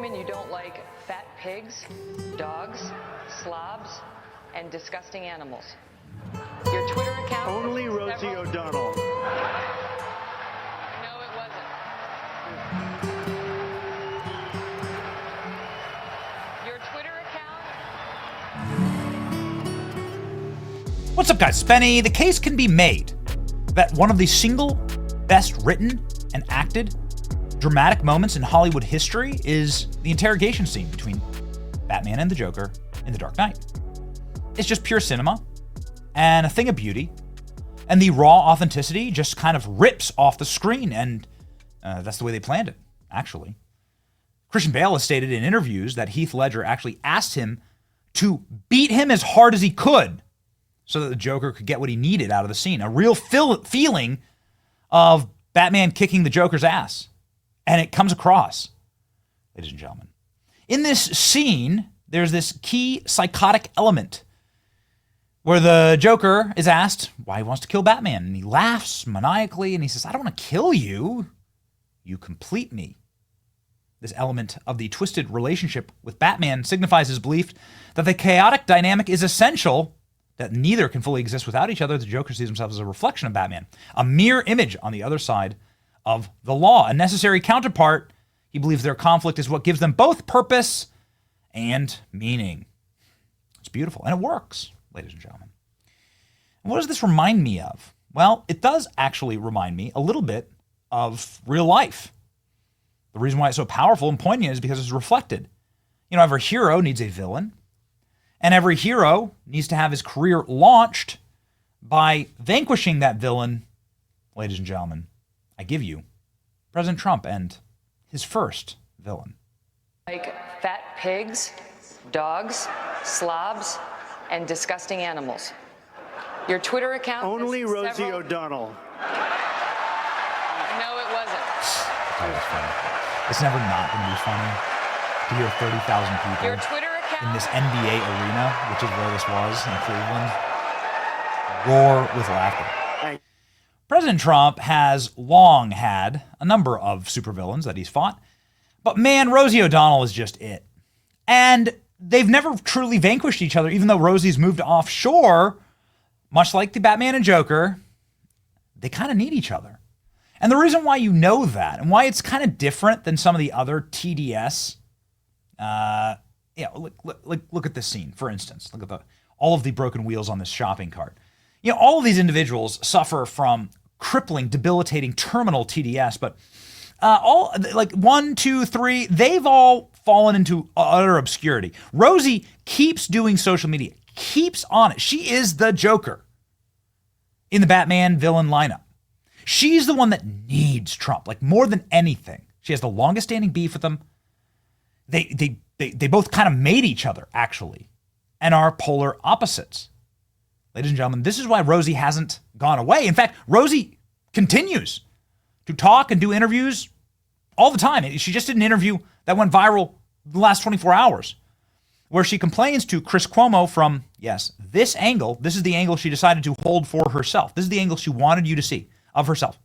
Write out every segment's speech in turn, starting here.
women, you don't like fat pigs, dogs, slobs, and disgusting animals. Your Twitter account... Only Rosie O'Donnell. No, it wasn't. Your Twitter account... What's up, guys? Spenny. The case can be made that one of the single best written and acted dramatic moments in Hollywood history is the interrogation scene between Batman and the Joker in The Dark Knight. It's just pure cinema and a thing of beauty, and the raw authenticity just kind of rips off the screen, and that's the way they planned it, actually. Christian Bale has stated in interviews that Heath Ledger actually asked him to beat him as hard as he could so that the Joker could get what he needed out of the scene. A real feeling of Batman kicking the Joker's ass. And it comes across, ladies and gentlemen. In this scene, there's this key psychotic element where the Joker is asked why he wants to kill Batman. And he laughs maniacally and he says, I don't want to kill you. You complete me. This element of the twisted relationship with Batman signifies his belief that the chaotic dynamic is essential, that neither can fully exist without each other. The Joker sees himself as a reflection of Batman, a mirror image on the other side of the law, a necessary counterpart. He believes their conflict is what gives them both purpose and meaning. It's beautiful, and it works, ladies and gentlemen. And what does this remind me of? Well, it does actually remind me a little bit of real life. The reason why it's so powerful and poignant is because it's reflected. You know, every hero needs a villain, and every hero needs to have his career launched by vanquishing that villain. Ladies and gentlemen, I give you President Trump and his first villain. Like fat pigs, dogs, slobs, and disgusting animals. Your Twitter account... Only Rosie O'Donnell. No, it wasn't. That was funny. It's never not going to be funny to hear 30,000 people Your Twitter account... in this NBA arena, which is where this was in Cleveland, roar with laughter. President Trump has long had a number of supervillains that he's fought, but man, Rosie O'Donnell is just it. And they've never truly vanquished each other, even though Rosie's moved offshore, much like the Batman and Joker, they kind of need each other. And the reason why you know that, and why it's kind of different than some of the other TDS, look at this scene, for instance. Look at all of the broken wheels on this shopping cart. You know, all of these individuals suffer from crippling, debilitating, terminal TDS, but all like 1, 2, 3, they've all fallen into utter obscurity. Rosie keeps doing social media, keeps on it. She is the Joker in the Batman villain lineup. She's the one that needs Trump, like more than anything. She has the longest standing beef with them. They both kind of made each other, actually, and are polar opposites. Ladies and gentlemen, this is why Rosie hasn't gone away. In fact, Rosie continues to talk and do interviews all the time. She just did an interview that went viral the last 24 hours where she complains to Chris Cuomo from, yes, this angle. This is the angle she decided to hold for herself. This is the angle she wanted you to see of herself.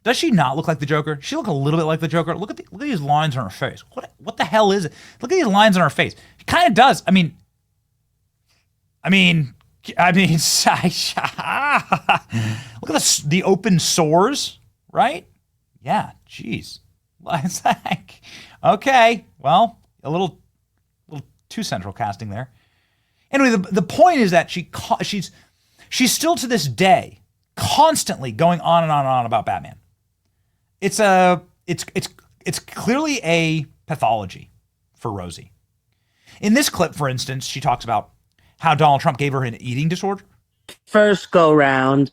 Does she not look like the Joker? She look a little bit like the Joker. Look at these lines on her face. What the hell is it? Look at these lines on her face. She kind of does. I mean, look at the open sores, right? Yeah, geez. It's like, okay, well, a little too central casting there. Anyway, the point is that she's still to this day constantly going on and on and on about Batman. It's clearly a pathology for Rosie. In this clip, for instance, she talks about how Donald Trump gave her an eating disorder. First go round,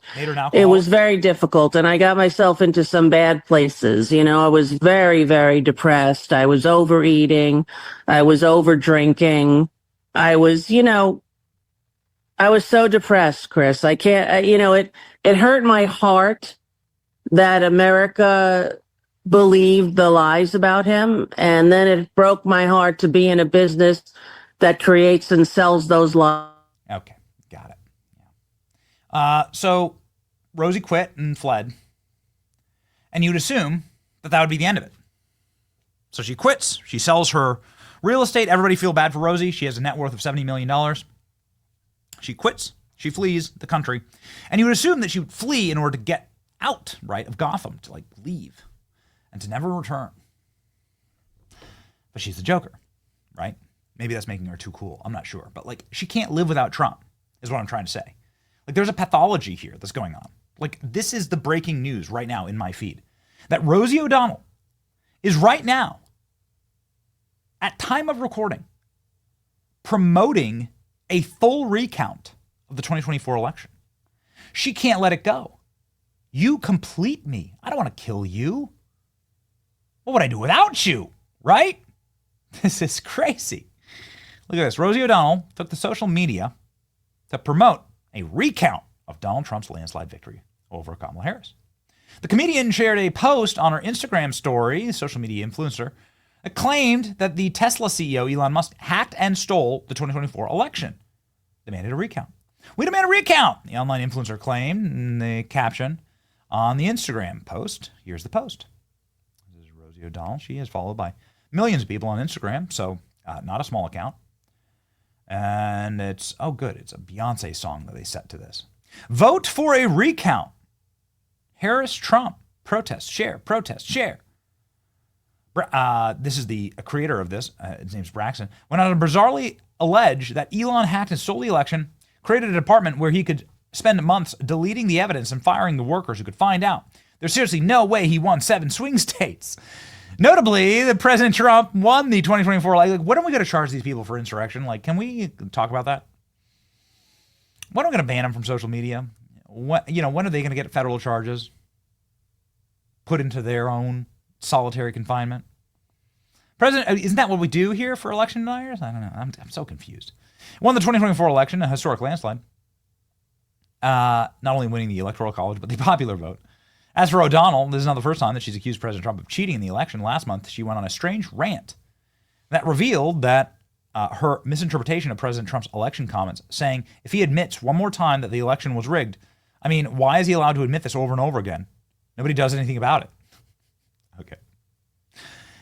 it was very difficult, and I got myself into some bad places. You know, I was very, very depressed. I was overeating. I was over drinking. I was so depressed, Chris. I can't, it hurt my heart that America believed the lies about him. And then it broke my heart to be in a business that creates and sells those lies. Okay, got it. Yeah. So Rosie quit and fled. And you'd assume that would be the end of it. So she quits. She sells her Real estate, everybody feel bad for Rosie. She has a net worth of $70 million. She quits. She flees the country. And you would assume that she would flee in order to get out, right, of Gotham, to like leave and to never return. But she's the Joker, right? Maybe that's making her too cool. I'm not sure. But like, she can't live without Trump, is what I'm trying to say. Like, there's a pathology here that's going on. Like, this is the breaking news right now in my feed. That Rosie O'Donnell is right now, at time of recording, promoting a full recount of the 2024 election. She can't let it go. You complete me. I don't want to kill you. What would I do without you, right? This is crazy. Look at this. Rosie O'Donnell took to social media to promote a recount of Donald Trump's landslide victory over Kamala Harris. The comedian shared a post on her Instagram story, social media influencer, that claimed that the Tesla CEO, Elon Musk, hacked and stole the 2024 election. Demanded a recount. We demand a recount, the online influencer claimed in the caption on the Instagram post. Here's the post. This is Rosie O'Donnell. She is followed by millions of people on Instagram, so not a small account. And it's, oh good, it's a Beyonce song that they set to this. Vote for a recount. Harris, Trump, protest, share, protest, share. This is the creator of this, his name's Braxton, went on to bizarrely allege that Elon hacked and stole the election, created a department where he could spend months deleting the evidence and firing the workers who could find out. There's seriously no way he won 7 swing states. Notably, the President Trump won the 2024 election. Like, when are we going to charge these people for insurrection? Like, can we talk about that? When are we going to ban them from social media? When are they going to get federal charges put into their own solitary confinement? President, isn't that what we do here for election deniers? I don't know. I'm so confused. Won the 2024 election, a historic landslide. Not only winning the Electoral College, but the popular vote. As for O'Donnell, this is not the first time that she's accused President Trump of cheating in the election. Last month, she went on a strange rant that revealed that her misinterpretation of President Trump's election comments, saying if he admits one more time that the election was rigged, I mean, why is he allowed to admit this over and over again? Nobody does anything about it. Okay.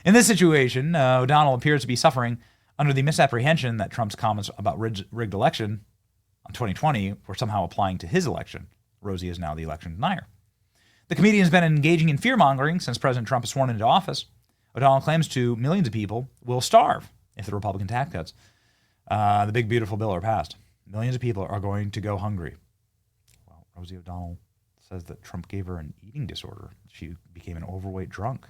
In this situation, O'Donnell appears to be suffering under the misapprehension that Trump's comments about rigged election on 2020 were somehow applying to his election. Rosie is now the election denier. The comedian has been engaging in fear-mongering since President Trump is sworn into office. O'Donnell claims to millions of people will starve if the Republican tax cuts, the big, beautiful bill, are passed. Millions of people are going to go hungry. Well, Rosie O'Donnell says that Trump gave her an eating disorder. She became an overweight drunk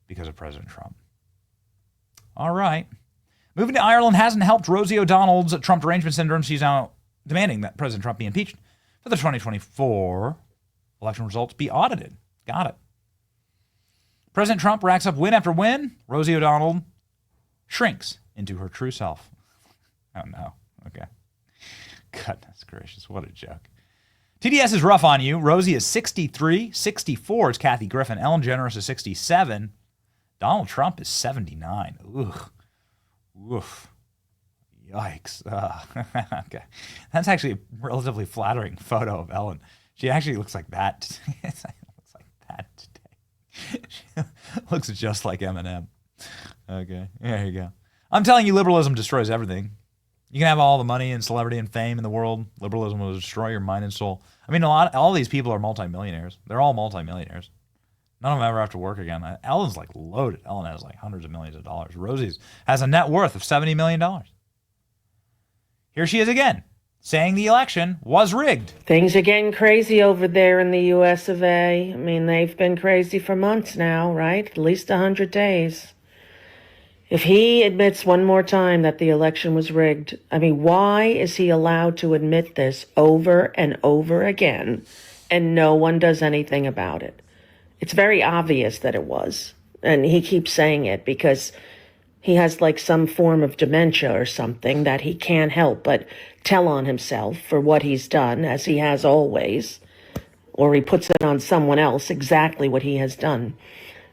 because of President Trump. All right. Moving to Ireland hasn't helped Rosie O'Donnell's Trump derangement syndrome. She's now demanding that President Trump be impeached for the 2024 election results be audited. Got it. President Trump racks up win after win. Rosie O'Donnell shrinks into her true self. Oh, no. Okay. Goodness gracious. What a joke. TDS is rough on you. Rosie is 63. 64 is Kathy Griffin. Ellen DeGeneres is 67. Donald Trump is 79. Ugh. Oof. Yikes. Okay. That's actually a relatively flattering photo of Ellen. She actually looks like that. Looks like that today. She looks just like Eminem. Okay, there you go. I'm telling you, liberalism destroys everything. You can have all the money and celebrity and fame in the world. Liberalism will destroy your mind and soul. I mean, all these people are multimillionaires. They're all multimillionaires. None of them ever have to work again. Ellen's like loaded. Ellen has like hundreds of millions of dollars. Rosie's has a net worth of $70 million. Here she is again, saying the election was rigged. Things are getting crazy over there in the US of A. I mean, they've been crazy for months now, right? At least 100 days. If he admits one more time that the election was rigged, I mean, why is he allowed to admit this over and over again and no one does anything about it? It's very obvious that it was. And he keeps saying it because he has like some form of dementia or something that he can't help but tell on himself for what he's done, as he has always. Or he puts it on someone else, exactly what he has done.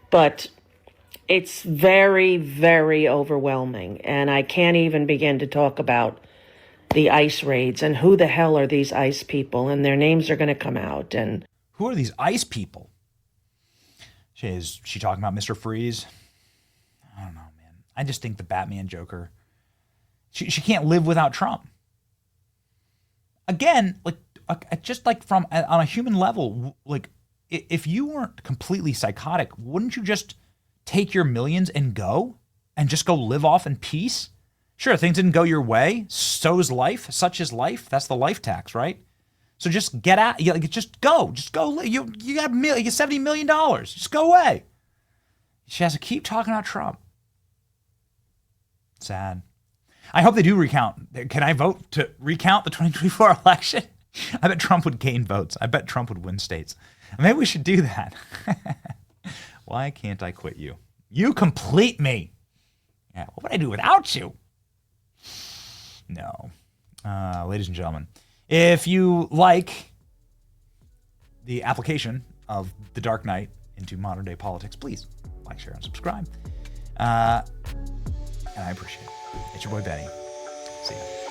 But it's very, very overwhelming. And I can't even begin to talk about the ICE raids and who the hell are these ICE people, and their names are going to come out. And who are these ICE people? Is she talking about Mr. Freeze? I don't know, man. I just think the Batman Joker, she can't live without Trump. Again, like just like from on a human level, like if you weren't completely psychotic, wouldn't you just take your millions and go and just go live off in peace? Sure, things didn't go your way. So's life. Such is life. That's the life tax, right? So just get out. Just go. Just go. You got $70 million. Just go away. She has to keep talking about Trump. Sad. I hope they do recount. Can I vote to recount the 2024 election? I bet Trump would gain votes. I bet Trump would win states. Maybe we should do that. Why can't I quit you? You complete me. Yeah, what would I do without you? No. Ladies and gentlemen, if you like the application of The Dark Knight into modern day politics, please like, share, and subscribe. And I appreciate it. It's your boy Benny. See ya.